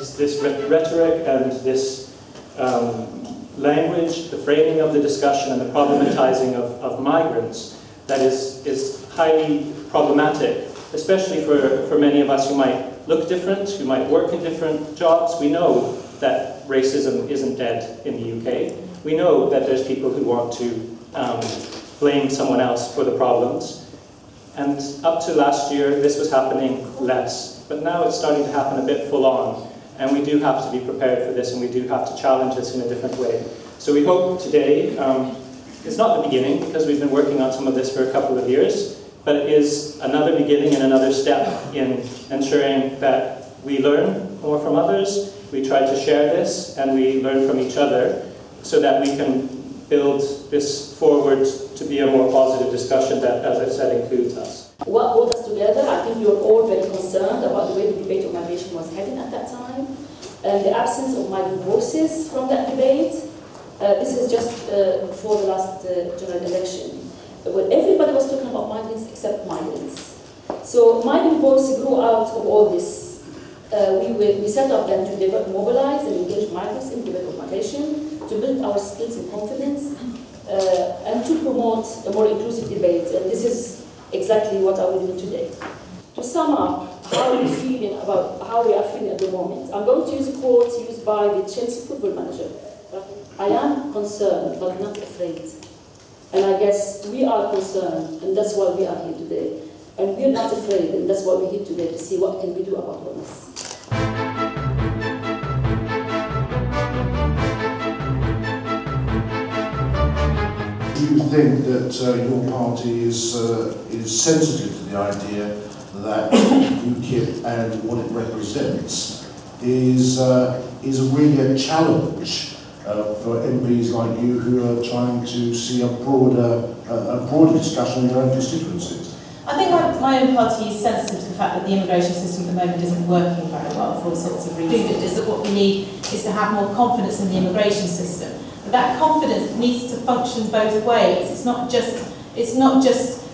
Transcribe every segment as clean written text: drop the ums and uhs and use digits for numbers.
it's this rhetoric and this language, the framing of the discussion and the problematizing of migrants that is highly problematic, especially for many of us who might look different, who might work in different jobs. We know that racism isn't dead in the UK. We know that there's people who want to blame someone else for the problems. And up to last year, this was happening less. But now it's starting to happen a bit full on. And we do have to be prepared for this, and we do have to challenge this in a different way. So we hope today, it's not the beginning, because we've been working on some of this for a couple of years, but it is another beginning and another step in ensuring that we learn more from others, we try to share this, and we learn from each other, so that we can build this forward to be a more positive discussion that, as I said, includes us. What brought us together, I think we were all very concerned about the way the debate on migration was heading at that time, and the absence of migrant voices from that debate. This is just before the last general election, when everybody was talking about migrants except migrants. So migrant voice grew out of all this. We set up then to mobilize and engage migrants in debate of migration, to build our skills and confidence, and to promote a more inclusive debate. And this is exactly what I will do today. To sum up how we are feeling at the moment, I'm going to use a quote used by the Chelsea football manager. I am concerned, but not afraid. And I guess we are concerned, and that's why we are here today. And we're not afraid, and that's why we're here today, to see what can we do about all this. Do you think that your party is sensitive to the idea that UKIP and what it represents is really a challenge for MPs like you who are trying to see a broader discussion in their own constituencies? I think my own party is sensitive to the fact that the immigration system at the moment isn't working very well for all sorts of reasons. Is that what we need is to have more confidence in the immigration system. But that confidence needs to function both ways. It's not just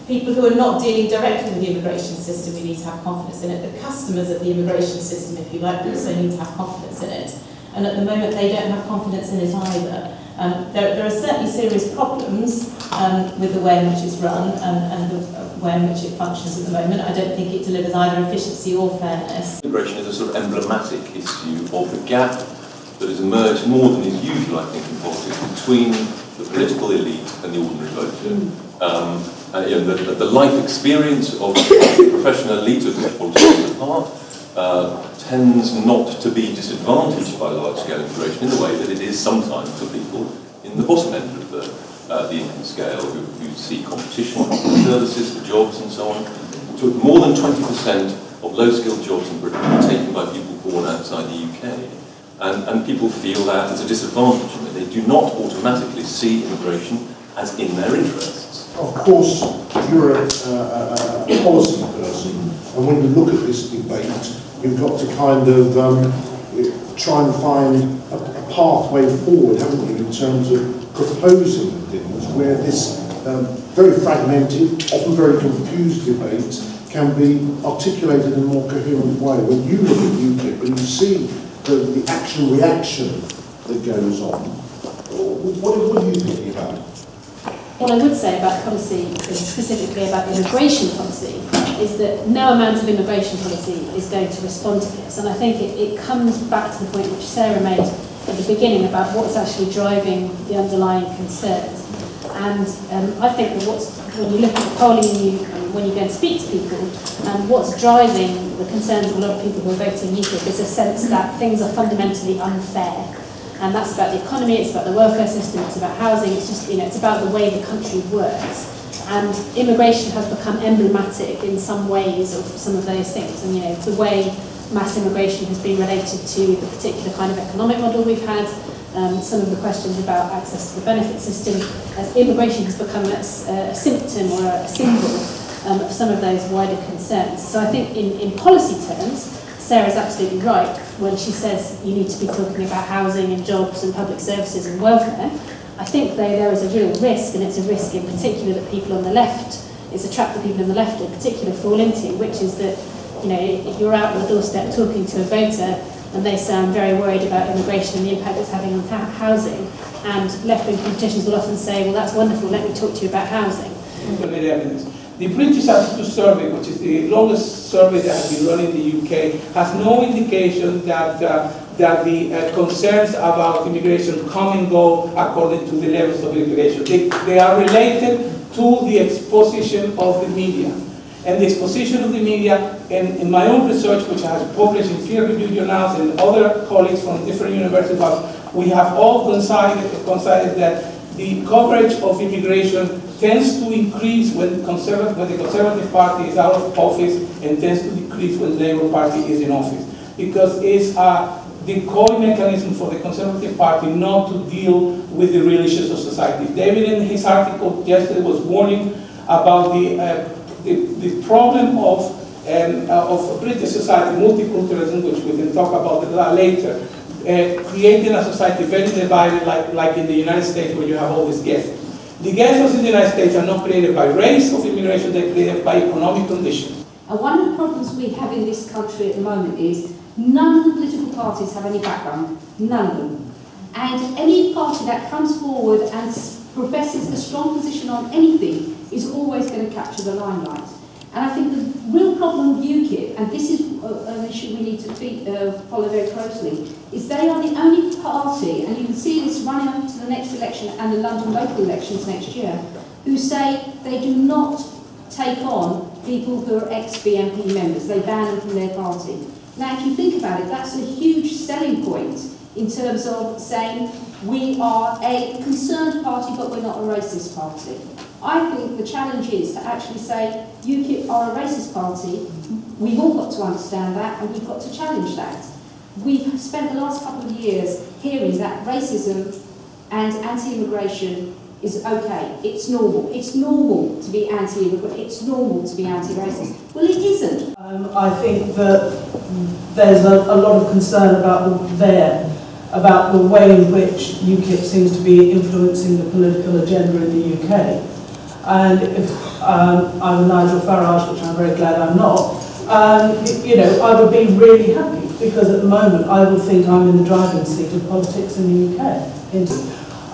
people who are not dealing directly with the immigration system who need to have confidence in it. The customers of the immigration system, if you like, also need to have confidence in it. And at the moment, they don't have confidence in it either. There are certainly serious problems with the way in which it's run and the way in which it functions at the moment. I don't think it delivers either efficiency or fairness. Immigration is a sort of emblematic issue of the gap that has emerged more than is usual, I think, in politics, between the political elite and the ordinary voter. The life experience of the professional elite of which politics is a part tends not to be disadvantaged by large-scale immigration in the way that it is sometimes for people in the bottom end of the income scale who see competition for services, for jobs and so on. More than 20% of low-skilled jobs in Britain are taken by people born outside the UK. And people feel that as a disadvantage. I mean, they do not automatically see immigration as in their interests. Of course, you're a policy person, and when you look at this debate, you've got to kind of try and find a pathway forward, haven't you, in terms of proposing things where this very fragmented, often very confused debate can be articulated in a more coherent way. When you look at UKIP and you see the action-reaction that goes on, what are you thinking about? What I would say about policy, and specifically about immigration policy, is that no amount of immigration policy is going to respond to this. And I think it comes back to the point which Sarah made at the beginning about what's actually driving the underlying concerns. And I think that when you look at the polling and when you go and speak to people, what's driving the concerns of a lot of people who are voting UKIP is a sense that things are fundamentally unfair. And that's about the economy, it's about the welfare system, it's about housing, it's just, it's about the way the country works. And immigration has become emblematic in some ways of some of those things. And, the way mass immigration has been related to the particular kind of economic model we've had, some of the questions about access to the benefit system, as immigration has become a symptom or a symbol of some of those wider concerns. So I think in policy terms, Sarah's absolutely right when she says you need to be talking about housing and jobs and public services and welfare. I think there is a real risk, and it's a risk in particular that people on the left, it's a trap that people on the left in particular fall into, which is that, if you're out on the doorstep talking to a voter and they sound very worried about immigration and the impact it's having on housing. And left-wing politicians will often say, well, that's wonderful, let me talk to you about housing. Evidence. The British Attitude Survey, which is the longest survey that has been run in the UK, has no indication that the concerns about immigration come and go according to the levels of immigration. They are related to the exposition of the media. And the exposition of the media, in my own research, which I have published in peer-reviewed journals and other colleagues from different universities, we have all coincided that the coverage of immigration tends to increase when the Conservative Party is out of office and tends to decrease when the Labour Party is in office. Because it's the core mechanism for the Conservative Party not to deal with the real issues of society. David, in his article yesterday, was warning about the problem of British society, multiculturalism, which we can talk about later, creating a society very divided, like in the United States, where you have all these ghettos. The ghettos in the United States are not created by race of immigration, they're created by economic conditions. And one of the problems we have in this country at the moment is none of the political parties have any background, none of them. And any party that comes forward and professes a strong position on anything is always going to capture the limelight. And I think the real problem with UKIP, and this is an issue we need to follow very closely, is they are the only party, and you can see this running up to the next election and the London local elections next year, who say they do not take on people who are ex-BNP members. They ban them from their party. Now, if you think about it, that's a huge selling point in terms of saying we are a concerned party, but we're not a racist party. I think the challenge is to actually say UKIP are a racist party. We've all got to understand that, and we've got to challenge that. We've spent the last couple of years hearing that racism and anti-immigration is okay. It's normal. It's normal to be anti-immigrant. It's normal to be anti-racist. Well, it isn't. I think that there's a lot of concern about the way in which UKIP seems to be influencing the political agenda in the UK. And if I'm Nigel Farage, which I'm very glad I'm not, I would be really happy, because at the moment I would think I'm in the driving seat of politics in the UK.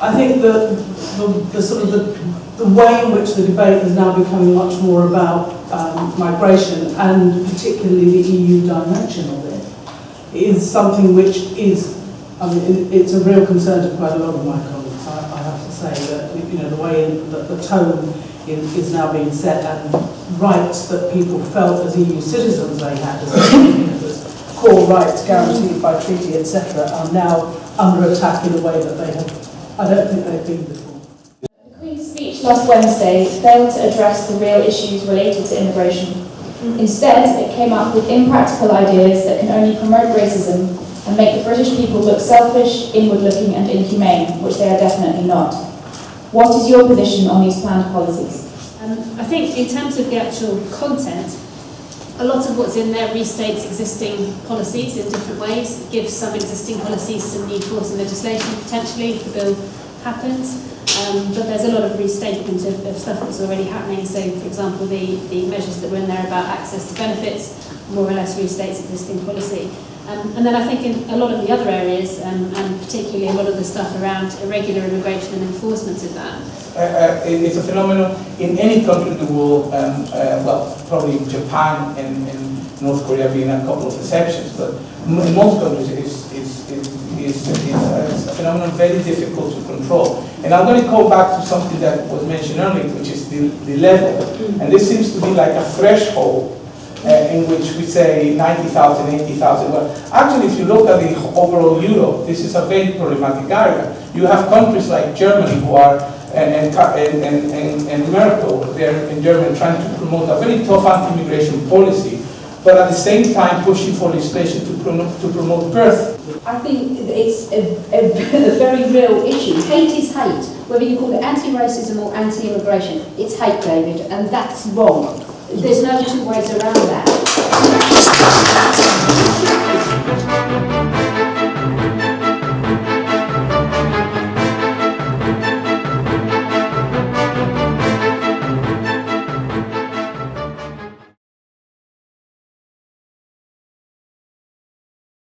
I think that the way in which the debate is now becoming much more about migration, and particularly the EU dimension of it, is something which is, it's a real concern to quite a lot of my colleagues. I have to say that the way that the tone is now being set, and rights that people felt as EU citizens they had, as core rights guaranteed by treaty, etc., are now under attack in a way that I don't think they've been before. The Queen's speech last Wednesday failed to address the real issues related to immigration. Instead, it came up with impractical ideas that can only promote racism and make the British people look selfish, inward-looking and inhumane, which they are definitely not. What is your position on these planned policies? I think in terms of the actual content, a lot of what's in there restates existing policies in different ways. It gives some existing policies some need for some legislation potentially if the bill happens. But there's a lot of restatement of stuff that's already happening. So, for example, the measures that were in there about access to benefits more or less restates existing policy. And then I think in a lot of the other areas, and particularly a lot of the stuff around irregular immigration and enforcement of that. It's a phenomenon in any country in the world, well, probably Japan and North Korea being a couple of exceptions, but in most countries it's a phenomenon very difficult to control. And I'm going to go back to something that was mentioned earlier, which is the level. And this seems to be like a threshold in which we say 90,000, 80,000. Well, actually, if you look at the overall Europe, this is a very problematic area. You have countries like Germany who are, and Merkel there in Germany, trying to promote a very tough anti-immigration policy, but at the same time pushing for legislation to promote birth. I think it's a very real issue. Hate is hate. Whether you call it anti-racism or anti-immigration, it's hate, David, and that's wrong. There's no two ways around that.